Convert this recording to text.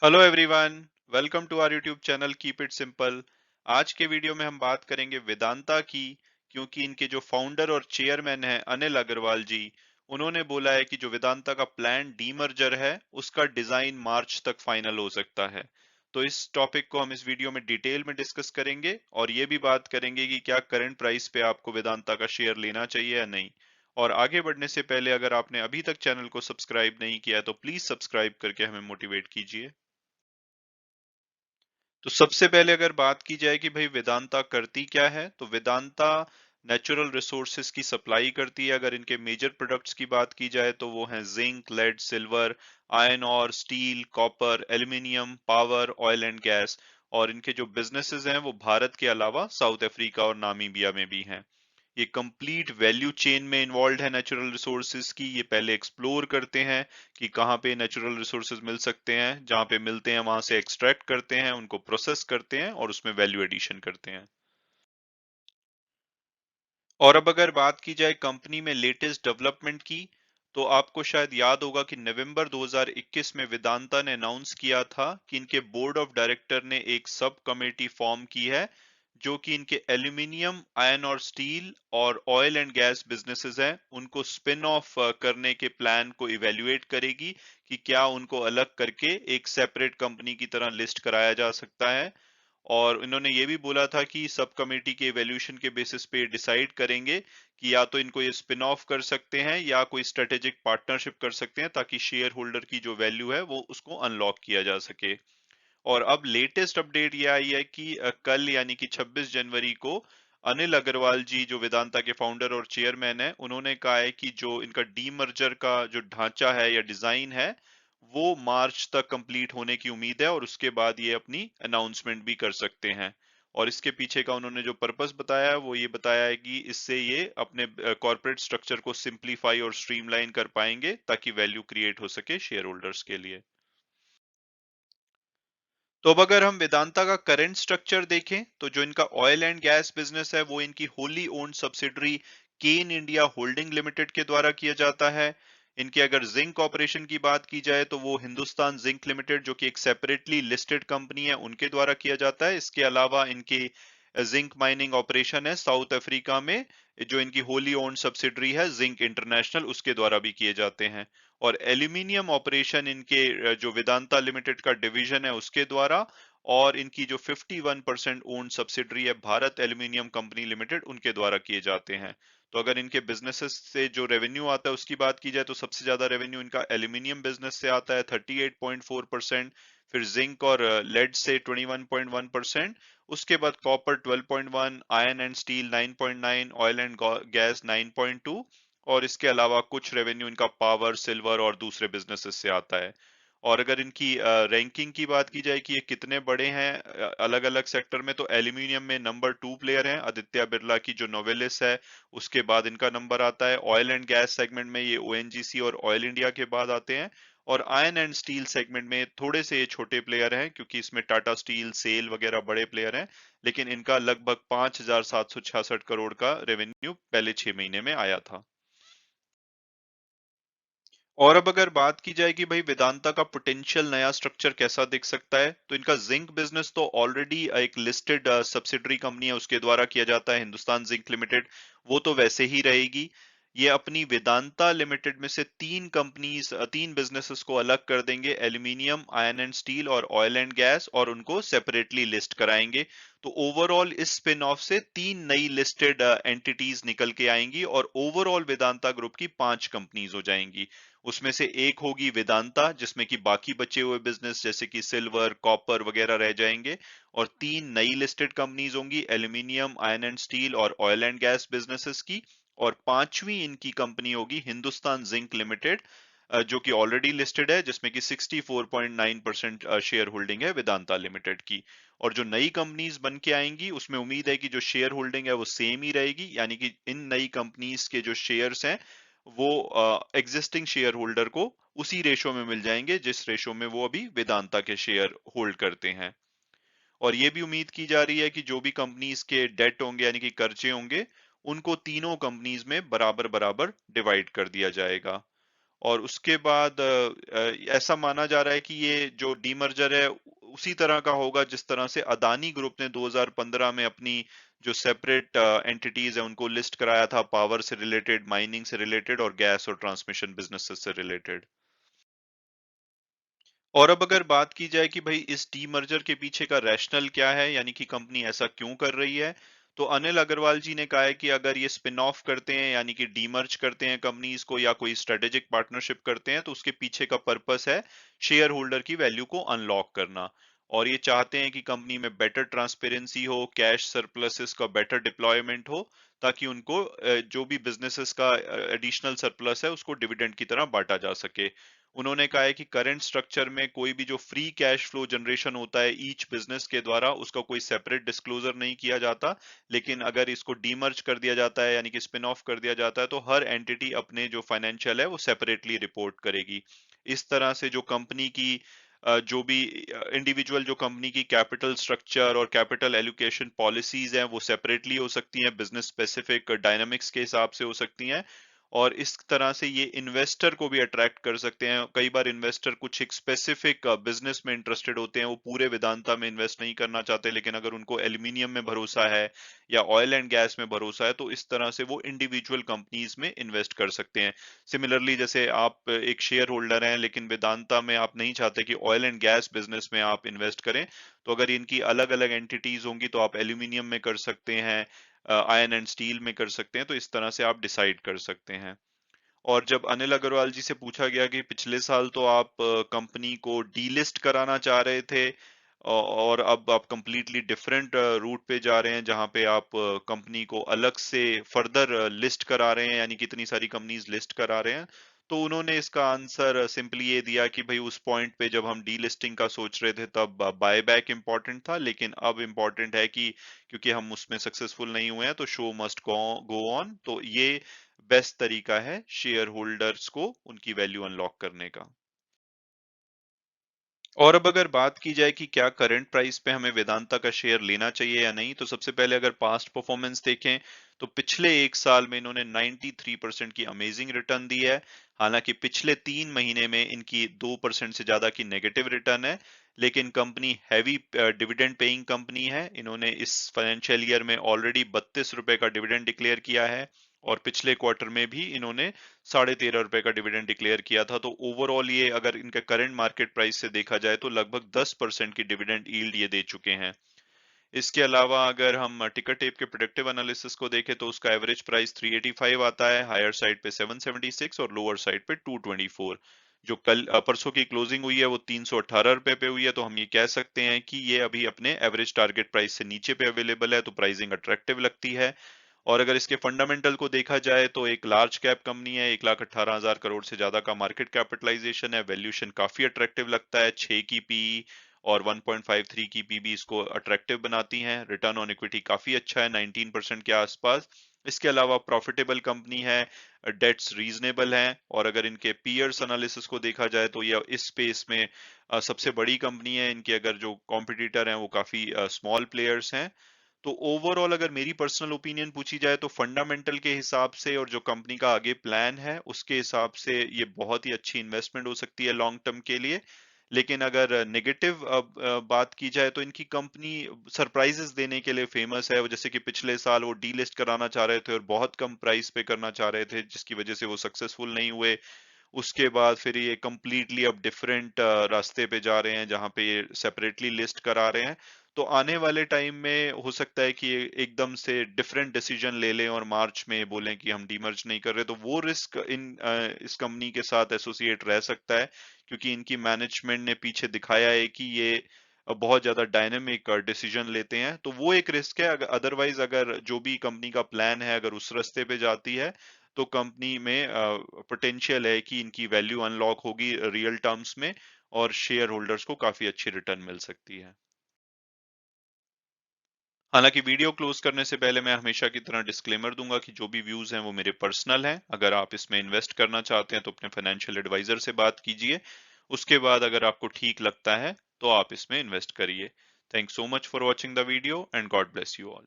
Hello everyone, welcome to our YouTube channel keep it simple. आज के video में हम बात करेंगे वेदांता की, क्योंकि इनके जो फाउंडर और चेयरमैन हैं अनिल अग्रवाल जी, उन्होंने बोला है कि जो वेदांता का प्लान डीमर्जर है उसका डिजाइन मार्च तक फाइनल हो सकता है। तो इस टॉपिक को हम इस वीडियो में डिटेल में डिस्कस करेंगे और ये भी बात करेंगे कि क्या करंट प्राइस पे आपको वेदांता का शेयर लेना चाहिए या नहीं। और आगे बढ़ने से पहले अगर आपने अभी तक चैनल को सब्सक्राइब नहीं किया है तो प्लीज सब्सक्राइब करके हमें मोटिवेट कीजिए। तो सबसे पहले अगर बात की जाए कि भाई वेदांता करती क्या है, तो वेदांता नेचुरल रिसोर्सेज की सप्लाई करती है। अगर इनके मेजर प्रोडक्ट्स की बात की जाए तो वो हैं जिंक, लेड, सिल्वर, आयरन और steel, copper, aluminium, power, oil and gas. और इनके जो बिजनेसेस हैं वो भारत के अलावा साउथ अफ्रीका और नामीबिया में भी हैं। ये कंप्लीट वैल्यू चेन में इन्वॉल्व है नेचुरल रिसोर्सेज की। ये पहले एक्सप्लोर करते हैं कि कहाँ पे नेचुरल रिसोर्सेज मिल सकते हैं, जहाँ पे मिलते हैं वहां से एक्सट्रैक्ट करते हैं, उनको प्रोसेस करते हैं और उसमें वैल्यू एडिशन करते हैं। और अब अगर बात की जाए कंपनी में लेटेस्ट डेवलपमेंट की, तो आपको शायद याद होगा कि नवंबर 2021 में वेदांता ने अनाउंस किया था कि इनके बोर्ड ऑफ डायरेक्टर ने एक सब कमेटी फॉर्म की है जो कि इनके एल्यूमिनियम, आयरन और स्टील और ऑयल एंड गैस बिजनेसेस हैं उनको स्पिन ऑफ करने के प्लान को इवेल्युएट करेगी कि क्या उनको अलग करके एक सेपरेट कंपनी की तरह लिस्ट कराया जा सकता है। और इन्होंने ये भी बोला था कि सब कमेटी के इवैल्यूएशन के बेसिस पे डिसाइड करेंगे कि या तो इनको ये स्पिन ऑफ कर सकते हैं या कोई स्ट्रेटेजिक पार्टनरशिप कर सकते हैं ताकि शेयर होल्डर की जो वैल्यू है वो उसको अनलॉक किया जा सके। और अब लेटेस्ट अपडेट ये आई है कि कल यानी कि 26 जनवरी को अनिल अग्रवाल जी जो वेदांता के फाउंडर और चेयरमैन है, उन्होंने कहा है कि जो इनका डीमर्जर का जो ढांचा है या डिजाइन है वो मार्च तक कंप्लीट होने की उम्मीद है और उसके बाद ये अपनी अनाउंसमेंट भी कर सकते हैं। और इसके पीछे का उन्होंने जो पर्पस बताया है वो ये बताया है कि इससे ये अपने कॉर्पोरेट स्ट्रक्चर को सिंप्लीफाई और स्ट्रीमलाइन कर पाएंगे ताकि वैल्यू क्रिएट हो सके शेयर होल्डर्स के लिए। तो अब अगर हम वेदांता का करंट स्ट्रक्चर देखें तो जो इनका ऑयल एंड गैस बिजनेस है वो इनकी होली ओन्ड सब्सिडरी केन इंडिया होल्डिंग लिमिटेड के द्वारा किया जाता है। इनके अगर जिंक ऑपरेशन की बात की जाए तो वो हिंदुस्तान जिंक लिमिटेड जो कि एक सेपरेटली लिस्टेड कंपनी है उनके द्वारा किया जाता है। इसके अलावा इनके जिंक माइनिंग ऑपरेशन है साउथ अफ्रीका में, जो इनकी होली ओन्ड सब्सिडरी है जिंक इंटरनेशनल, उसके द्वारा भी किए जाते हैं। और एल्यूमिनियम ऑपरेशन इनके जो वेदांता लिमिटेड का डिवीजन है उसके द्वारा, और इनकी जो 51% ओन्ड सब्सिडरी है भारत एल्यूमिनियम कंपनी लिमिटेड उनके द्वारा किए जाते हैं। तो अगर इनके बिजनेसेस से जो रेवेन्यू आता है उसकी बात की जाए तो सबसे ज्यादा रेवेन्यू इनका एल्यूमिनियम बिजनेस से आता है 38.4%, फिर जिंक और लेड से 21.1%, उसके बाद copper 12.1, iron and steel 9.9, oil and gas 9.2, और इसके अलावा कुछ रेवेन्यू इनका पावर, सिल्वर और दूसरे बिजनेसेस से आता है। और अगर इनकी रैंकिंग की बात की जाए कि ये कितने बड़े हैं अलग अलग सेक्टर में, तो एल्यूमिनियम में नंबर 2 प्लेयर हैं आदित्य बिरला की जो नोवेलिस है, उसके बाद इनका नंबर आता है। ऑयल एंड गैस सेगमेंट में ये ओएनजीसी और ऑयल इंडिया के बाद आते हैं। और आयरन एंड स्टील सेगमेंट में थोड़े से ये छोटे प्लेयर हैं क्योंकि इसमें टाटा स्टील, सेल वगैरह बड़े प्लेयर हैं, लेकिन इनका लगभग 5,766 करोड़ का रेवेन्यू पहले 6 महीने में आया था। और अब अगर बात की जाए कि भाई वेदांता का पोटेंशियल नया स्ट्रक्चर कैसा दिख सकता है, तो इनका जिंक बिजनेस तो ऑलरेडी एक लिस्टेड सब्सिडरी कंपनी है उसके द्वारा किया जाता है, हिंदुस्तान जिंक लिमिटेड, वो तो वैसे ही रहेगी। ये अपनी वेदांता लिमिटेड में से तीन बिजनेसेस को अलग कर देंगे, एल्यूमिनियम, आयरन एंड स्टील और ऑयल एंड गैस, और उनको सेपरेटली लिस्ट कराएंगे। तो ओवरऑल इस स्पिन ऑफ से तीन नई लिस्टेड एंटिटीज निकल के आएंगी और ओवरऑल वेदांता ग्रुप की 5 कंपनीज हो जाएंगी। उसमें से एक होगी वेदांता जिसमें कि बाकी बचे हुए बिजनेस जैसे कि सिल्वर, कॉपर वगैरह रह जाएंगे, और तीन नई लिस्टेड कंपनीज होंगी, एल्यूमिनियम, आयरन एंड स्टील और ऑयल एंड गैस बिजनेसेस की। और पांचवी इनकी कंपनी होगी हिंदुस्तान जिंक लिमिटेड, जो कि ऑलरेडी लिस्टेड है, जिसमें कि 64.9% शेयर होल्डिंग है वेदांता लिमिटेड की। और जो नई कंपनीज बन के आएंगी उसमें उम्मीद है कि जो शेयर होल्डिंग है वो सेम ही रहेगी, यानी कि इन नई कंपनीज के जो शेयर्स हैं वो एग्जिस्टिंग शेयर होल्डर को उसी रेशो में मिल जाएंगे जिस रेशो में वो अभी वेदांता के शेयर होल्ड करते हैं। और ये भी उम्मीद की जा रही है कि जो भी कंपनीज के डेट होंगे यानी कि कर्जे होंगे, उनको तीनों कंपनीज में बराबर बराबर डिवाइड कर दिया जाएगा। और उसके बाद ऐसा माना जा रहा है कि ये जो डीमर्जर है उसी तरह का होगा जिस तरह से अदानी ग्रुप ने 2015 में अपनी जो सेपरेट एंटिटीज है उनको लिस्ट कराया था, पावर से रिलेटेड, माइनिंग से रिलेटेड और गैस और ट्रांसमिशन बिजनेसेस से रिलेटेड। और अब अगर बात की जाए कि भाई इस डीमर्जर के पीछे का रैशनल क्या है, यानी कि कंपनी ऐसा क्यों कर रही है, तो अनिल अग्रवाल जी ने कहा है कि अगर ये स्पिन ऑफ करते हैं यानी कि डीमर्ज करते हैं कंपनीज को या कोई स्ट्रेटेजिक पार्टनरशिप करते हैं, तो उसके पीछे का पर्पस है शेयर होल्डर की वैल्यू को अनलॉक करना। और ये चाहते हैं कि कंपनी में बेटर ट्रांसपेरेंसी हो, कैश सरप्लसेस का बेटर डिप्लॉयमेंट हो, ताकि उनको जो भी बिजनेसेस का एडिशनल सरप्लस है उसको डिविडेंड की तरह बांटा जा सके। उन्होंने कहा है कि करंट स्ट्रक्चर में कोई भी जो फ्री कैश फ्लो जनरेशन होता है ईच बिजनेस के द्वारा, उसका कोई सेपरेट डिस्क्लोजर नहीं किया जाता। लेकिन अगर इसको डीमर्ज कर दिया जाता है यानी कि स्पिन ऑफ कर दिया जाता है, तो हर एंटिटी अपने जो फाइनेंशियल है वो सेपरेटली रिपोर्ट करेगी। इस तरह से जो कंपनी की जो भी इंडिविजुअल जो कंपनी की कैपिटल स्ट्रक्चर और कैपिटल एलोकेशन पॉलिसीज हैं वो सेपरेटली हो सकती हैं, बिजनेस स्पेसिफिक डायनामिक्स के हिसाब से हो सकती हैं। और इस तरह से ये इन्वेस्टर को भी अट्रैक्ट कर सकते हैं। कई बार इन्वेस्टर कुछ एक स्पेसिफिक बिजनेस में इंटरेस्टेड होते हैं, वो पूरे वेदांता में इन्वेस्ट नहीं करना चाहते, लेकिन अगर उनको एल्यूमिनियम में भरोसा है या ऑयल एंड गैस में भरोसा है, तो इस तरह से वो इंडिविजुअल कंपनीज में इन्वेस्ट कर सकते हैं। सिमिलरली जैसे आप एक शेयर होल्डर हैं लेकिन वेदांता में आप नहीं चाहते कि ऑयल एंड गैस बिजनेस में आप इन्वेस्ट करें, तो अगर इनकी अलग अलग एंटिटीज होंगी तो आप एल्यूमिनियम में कर सकते हैं, आयरन एंड स्टील में कर सकते हैं, तो इस तरह से आप डिसाइड कर सकते हैं। और जब अनिल अग्रवाल जी से पूछा गया कि पिछले साल तो आप कंपनी को डीलिस्ट कराना चाह रहे थे, और अब आप कंप्लीटली डिफरेंट रूट पे जा रहे हैं जहां पे आप कंपनी को अलग से फर्दर लिस्ट करा रहे हैं, यानी कि इतनी सारी कंपनीज लिस्ट करा रहे हैं। तो उन्होंने इसका आंसर सिंपली ये दिया कि भाई उस पॉइंट पे जब हम डीलिस्टिंग का सोच रहे थे तब बाय बैक इम्पोर्टेंट था, लेकिन अब इम्पोर्टेंट है कि क्योंकि हम उसमें सक्सेसफुल नहीं हुए हैं तो शो मस्ट गो ऑन। तो ये बेस्ट तरीका है शेयर होल्डर्स को उनकी वैल्यू अनलॉक करने का। और अब अगर बात की जाए कि क्या करंट प्राइस पे हमें वेदांता का शेयर लेना चाहिए या नहीं, तो सबसे पहले अगर पास्ट परफॉर्मेंस देखें तो पिछले एक साल में इन्होंने 93% की अमेजिंग रिटर्न दी है। हालांकि पिछले 3 महीने में इनकी 2% से ज्यादा की नेगेटिव रिटर्न है, लेकिन company heavy dividend paying company है। इन्होंने इस फाइनेंशियल ईयर में ऑलरेडी 32 रुपए का डिविडेंड डिक्लेयर किया है, और पिछले क्वार्टर में भी इन्होंने 13.5 रुपए का डिविडेंड डिक्लेयर किया था। तो ओवरऑल ये अगर इनके करंट मार्केट प्राइस से देखा जाए तो लगभग 10% की डिविडेंड यील्ड ये दे चुके हैं। इसके अलावा अगर हम टिकर टेप के प्रोडक्टिव एनालिसिस को देखें तो उसका एवरेज प्राइस 385 आता है, हायर साइड पे 776 और लोअर साइड पे 224। जो कल परसों की क्लोजिंग हुई है वो 318 रुपए पे हुई है, तो हम ये कह सकते हैं कि ये अभी अपने एवरेज टारगेट प्राइस से नीचे पे अवेलेबल है, तो प्राइसिंग अट्रैक्टिव लगती है। और अगर इसके फंडामेंटल को देखा जाए तो एक लार्ज कैप कंपनी है, 1,18,000 करोड़ से ज्यादा का मार्केट कैपिटलाइजेशन है, वैल्यूएशन काफी अट्रैक्टिव लगता है, 6 की पीई और 1.53 की पीबी इसको अट्रैक्टिव बनाती हैं। रिटर्न ऑन इक्विटी काफी अच्छा है, 19% के आसपास। इसके अलावा प्रॉफिटेबल कंपनी है, डेट्स रीजनेबल हैं, और अगर इनके पीयर्स एनालिसिस को देखा जाए तो यह इस स्पेस में सबसे बड़ी कंपनी है। इनके अगर जो कॉम्पिटिटर हैं वो काफी स्मॉल प्लेयर्स हैं। तो ओवरऑल अगर मेरी पर्सनल ओपिनियन पूछी जाए तो फंडामेंटल के हिसाब से और जो कंपनी का आगे प्लान है उसके हिसाब से ये बहुत ही अच्छी इन्वेस्टमेंट हो सकती है लॉन्ग टर्म के लिए। लेकिन अगर नेगेटिव बात की जाए तो इनकी कंपनी सरप्राइजेस देने के लिए फेमस है। जैसे कि पिछले साल वो डीलिस्ट कराना चाह रहे थे और बहुत कम प्राइस पे करना चाह रहे थे, जिसकी वजह से वो सक्सेसफुल नहीं हुए। उसके बाद फिर ये कंप्लीटली अब डिफरेंट रास्ते पे जा रहे हैं जहां पे ये सेपरेटली लिस्ट करा रहे हैं। तो आने वाले टाइम में हो सकता है कि ये एकदम से डिफरेंट डिसीजन ले लें और मार्च में बोलें कि हम डीमर्ज नहीं कर रहे, तो वो रिस्क इस कंपनी के साथ एसोसिएट रह सकता है, क्योंकि इनकी मैनेजमेंट ने पीछे दिखाया है कि ये बहुत ज्यादा डायनेमिक डिसीजन लेते हैं। तो वो एक रिस्क है। अदरवाइज अगर जो भी कंपनी का प्लान है अगर उस रास्ते पे जाती है तो कंपनी में पोटेंशियल है कि इनकी वैल्यू अनलॉक होगी रियल टर्म्स में, और शेयर होल्डर्स को काफी अच्छी रिटर्न मिल सकती है। हालांकि वीडियो क्लोज करने से पहले मैं हमेशा की तरह डिस्क्लेमर दूंगा कि जो भी व्यूज हैं वो मेरे पर्सनल हैं। अगर आप इसमें इन्वेस्ट करना चाहते हैं तो अपने फाइनेंशियल एडवाइजर से बात कीजिए। उसके बाद अगर आपको ठीक लगता है तो आप इसमें इन्वेस्ट करिए। Thanks so much for watching the video and God bless you all.